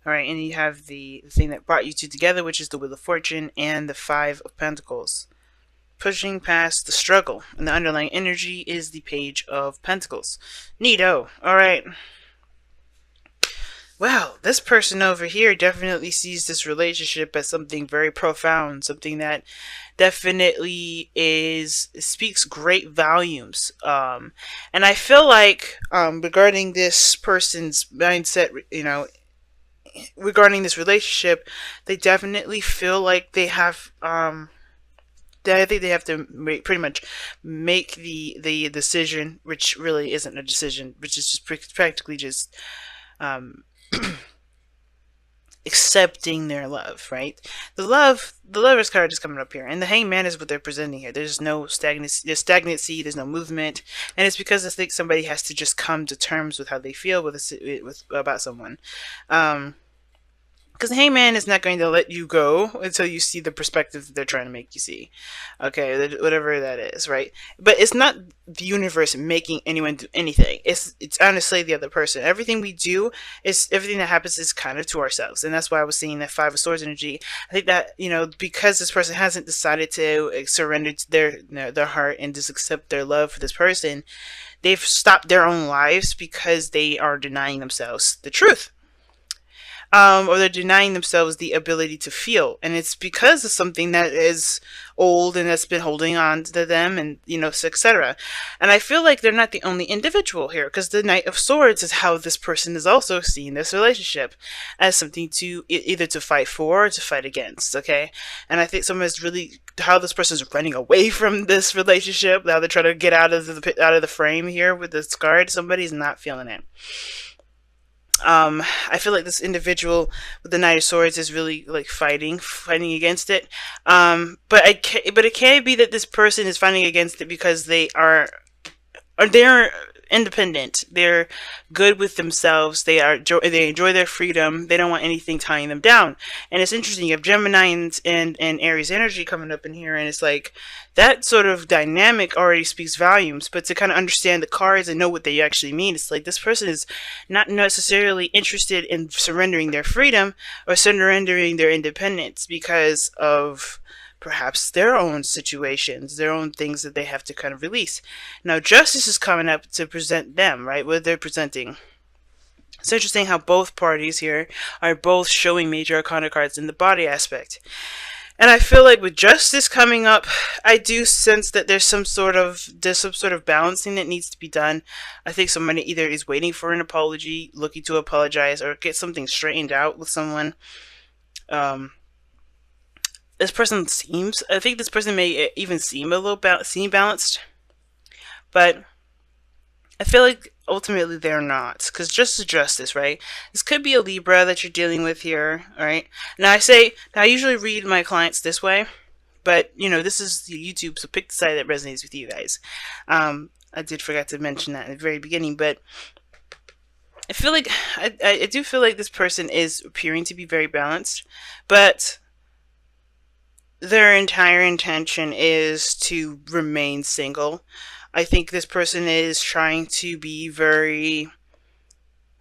All right, and you have the thing that brought you two together, which is the Wheel of Fortune and the Five of Pentacles. Pushing past the struggle, and the underlying energy is the Page of Pentacles. Neato. All right. Well, this person over here definitely sees this relationship as something very profound, something that definitely is speaks great volumes. And I feel like regarding this person's mindset, regarding this relationship, they definitely feel like they have I think they have to pretty much make the decision, which really isn't a decision, which is just practically just um, accepting their love, right? The lovers card is coming up here, and the hangman is what they're presenting here. There's no stagnancy, there's no movement, and it's because I think somebody has to just come to terms with how they feel with about someone. Because the hangman is not going to let you go until you see the perspective that they're trying to make you see. Okay, whatever that is, right? But it's not the universe making anyone do anything. It's honestly the other person. Everything we do is everything that happens is kind of to ourselves, and that's why I was seeing that Five of Swords energy. I think that because this person hasn't decided to surrender to their heart and just accept their love for this person, they've stopped their own lives because they are denying themselves the truth, or they're denying themselves the ability to feel, and it's because of something that is old and that's been holding on to them, and etc. And I feel like they're not the only individual here, because the Knight of Swords is how this person is also seeing this relationship as something to either to fight for or to fight against. Okay, and I think someone is really how this person is running away from this relationship. Now they're trying to get out of the frame here with this card. Somebody's not feeling it. I feel like this individual with the Knight of Swords is really like fighting against it. But it can be that this person is fighting against it because they're independent. They're good with themselves. They enjoy their freedom. They don't want anything tying them down. And it's interesting. You have Gemini and Aries energy coming up in here, and it's like that sort of dynamic already speaks volumes. But to kind of understand the cards and know what they actually mean, it's like this person is not necessarily interested in surrendering their freedom or surrendering their independence because of perhaps their own situations, their own things that they have to kind of release. Now, justice is coming up to present them, right? What they're presenting. It's interesting how both parties here are both showing major arcana cards in the body aspect. And I feel like with justice coming up, I do sense that there's some sort of balancing that needs to be done. I think somebody either is waiting for an apology, looking to apologize, or get something straightened out with someone. I think this person may even seem a little balanced, but I feel like ultimately they're not, because justice, right? This could be a Libra that you're dealing with here, all right? Now I usually read my clients this way, but this is YouTube, so pick the side that resonates with you guys. I did forget to mention that in the very beginning, but I feel like I do feel like this person is appearing to be very balanced, but their entire intention is to remain single. I think this person is trying to be very,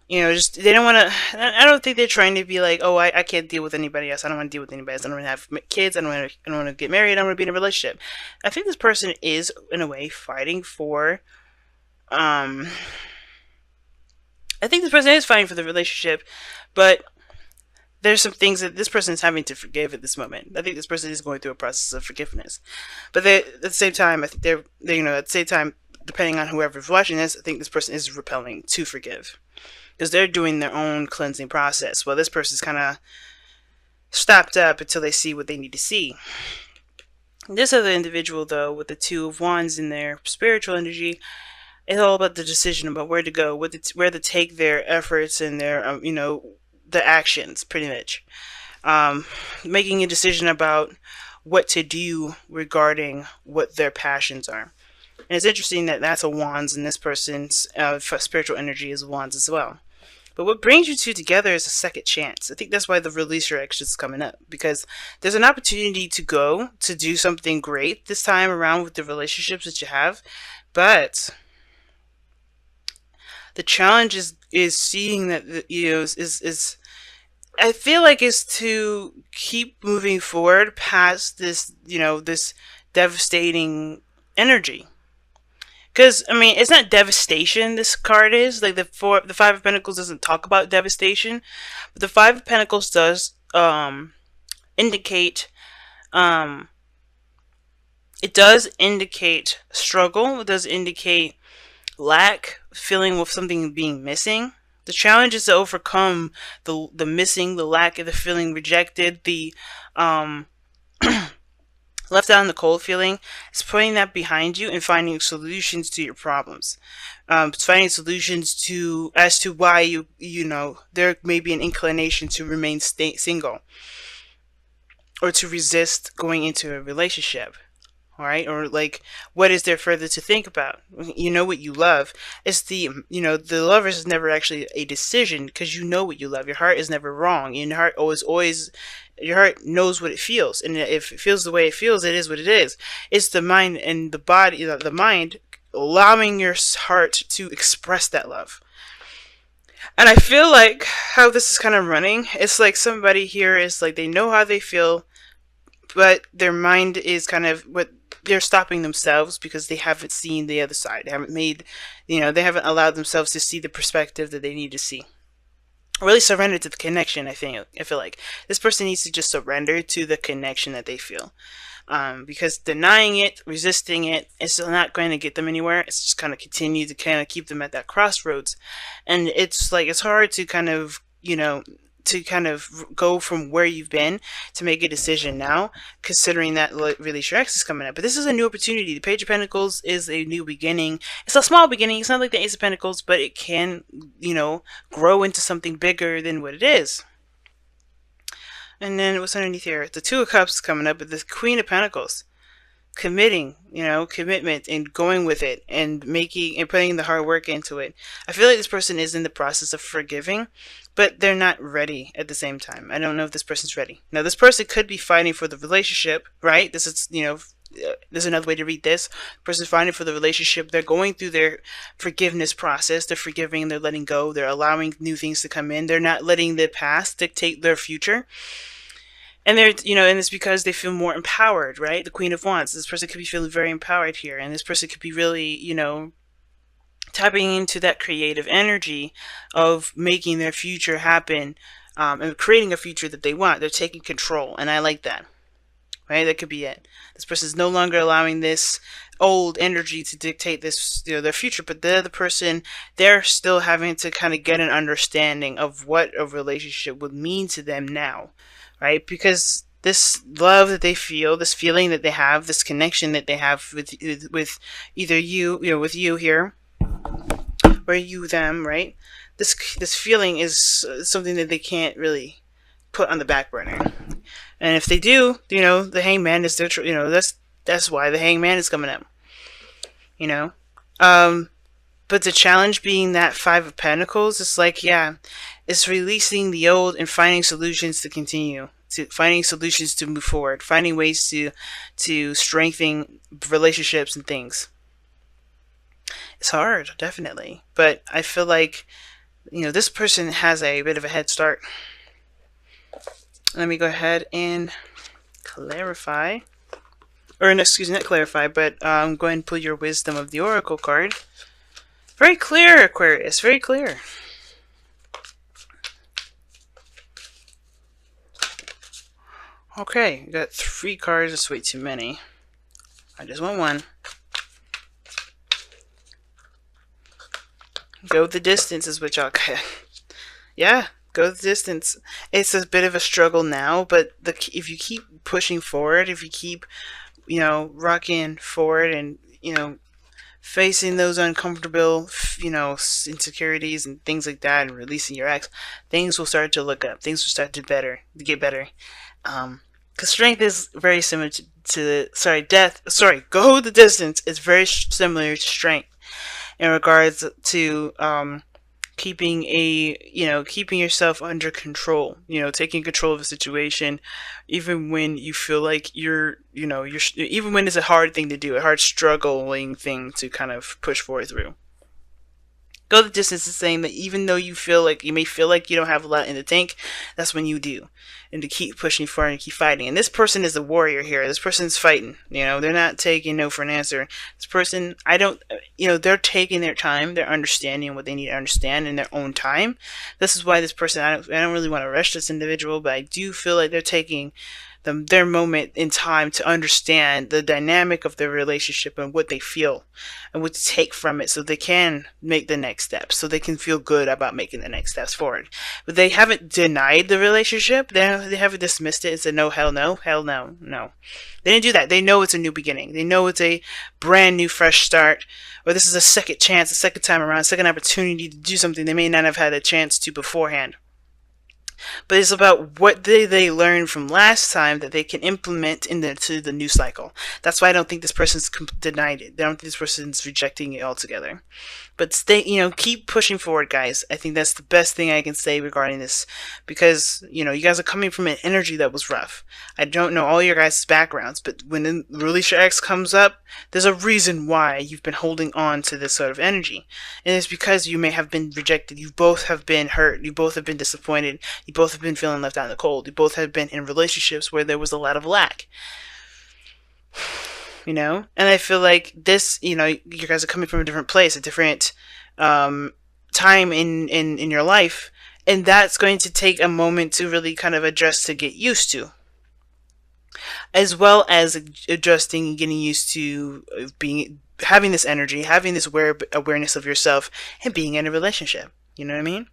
just they don't want to. I don't think they're trying to be like, oh, I can't deal with anybody else. I don't want to deal with anybody else. I don't want to have kids. I don't want to get married. I don't want to be in a relationship. I think this person is in a way fighting for. I think this person is fighting for the relationship, but there's some things that this person is having to forgive at this moment. I think this person is going through a process of forgiveness, but at the same time, I think at the same time, depending on whoever's watching this, I think this person is repelling to forgive because they're doing their own cleansing process. Well, this person's kind of stopped up until they see what they need to see. This other individual, though, with the Two of Wands in their spiritual energy, it's all about the decision about where to go, where to take their efforts and their the actions, pretty much. Making a decision about what to do regarding what their passions are. And it's interesting that that's a Wands, and this person's spiritual energy is Wands as well. But what brings you two together is a second chance. I think that's why the releaser action is coming up, because there's an opportunity to go to do something great this time around with the relationships that you have, but the challenge is seeing that is I feel like it's to keep moving forward past this, this devastating energy. Because I mean, it's not devastation. This card is like the Five of Pentacles doesn't talk about devastation, but the Five of Pentacles does indicate um it does indicate struggle. It does indicate lack, feeling with something being missing. The challenge is to overcome the missing, the lack, the feeling rejected, the um left out in the cold feeling. It's putting that behind you and finding solutions to your problems. It's finding solutions to as to why there may be an inclination to remain single or to resist going into a relationship. All right, or like, what is there further to think about? You know what you love. It's the lovers is never actually a decision, because you know what you love. Your heart is never wrong. Your heart always your heart knows what it feels, and if it feels the way it feels, it is what it is. It's the mind and the body, the mind, allowing your heart to express that love. And I feel like how this is kind of running, it's like somebody here is like, they know how they feel, but their mind is kind of what they're stopping themselves because they haven't seen the other side. They haven't they haven't allowed themselves to see the perspective that they need to see. Really surrender to the connection. I feel like this person needs to just surrender to the connection that they feel. Because denying it, resisting it, it's not going to get them anywhere. It's just going to continue to kind of keep them at that crossroads. And it's like, it's hard to kind of, to kind of go from where you've been to make a decision now, considering that really your ex is coming up. But this is a new opportunity. The Page of Pentacles is a new beginning. It's a small beginning. It's not like the Ace of Pentacles, but it can, grow into something bigger than what it is. And then what's underneath here? The Two of Cups coming up, but the Queen of Pentacles. Committing, commitment and going with it and making and putting the hard work into it. I feel like this person is in the process of forgiving, but they're not ready at the same time. I don't know if this person's ready. Now, this person could be fighting for the relationship, right? This is, there's another way to read this. The person's fighting for the relationship. They're going through their forgiveness process. They're forgiving, they're letting go. They're allowing new things to come in. They're not letting the past dictate their future. And they're, and it's because they feel more empowered, right? The Queen of Wands. This person could be feeling very empowered here. And this person could be really, tapping into that creative energy of making their future happen, and creating a future that they want. They're taking control. And I like that, right? That could be it. This person is no longer allowing this old energy to dictate this, their future. But the other person, they're still having to kind of get an understanding of what a relationship would mean to them now. Right? Because this love that they feel, this feeling that they have, this connection that they have with either you, with you here, or you them, right? This feeling is something that they can't really put on the back burner. And if they do, the Hangman is their, that's why the Hangman is coming up. But the challenge being that Five of Pentacles, it's like, it's releasing the old and finding solutions to continue, finding solutions to move forward, finding ways to strengthen relationships and things. It's hard, definitely. But I feel like, this person has a bit of a head start. Let me go ahead and clarify. Or, excuse me, not clarify, but go ahead and pull your Wisdom of the Oracle card. Very clear, Aquarius. Very clear. Okay, we got 3 cards. That's way too many. I just want one. Go the distance is what y'all got. Yeah, go the distance. It's a bit of a struggle now, but if you keep pushing forward, if you keep, rocking forward and, facing those uncomfortable, insecurities and things like that, and releasing your ex, things will start to look up. Things will start to get better. Because strength is very similar to go the distance is very similar to strength in regards to keeping yourself under control, taking control of a situation, even when you feel like you're even when it's a hard thing to do, a hard struggling thing to kind of push forward through. Go the distance is saying that even though you may feel like you don't have a lot in the tank, that's when you do. And to keep pushing forward and keep fighting. And this person is the warrior here. This person's fighting. They're not taking no for an answer. This person, I don't, they're taking their time. They're understanding what they need to understand in their own time. This is why this person, I don't really want to rush this individual, but I do feel like they're taking their moment in time to understand the dynamic of their relationship and what they feel and what to take from it so they can make the next steps, so they can feel good about making the next steps forward. But they haven't denied the relationship. They haven't dismissed it and said, no, hell no, hell no, no. They didn't do that. They know it's a new beginning. They know it's a brand new, fresh start, or this is a second chance, a second time around, a second opportunity to do something they may not have had a chance to beforehand. But it's about what they learned from last time that they can implement into the new cycle. That's why I don't think this person's denied it. I don't think this person's rejecting it altogether. But keep pushing forward, guys. I think that's the best thing I can say regarding this, because you guys are coming from an energy that was rough. I don't know all your guys' backgrounds, but when Release Your X comes up, there's a reason why you've been holding on to this sort of energy, and it's because you may have been rejected. You both have been hurt. You both have been disappointed. You both have been feeling left out in the cold. You both have been in relationships where there was a lot of lack. And I feel like this, you guys are coming from a different place, a different time in your life, and that's going to take a moment to really kind of adjust, to get used to, as well as adjusting and getting used to having this energy, having this awareness of yourself, and being in a relationship. You know what I mean?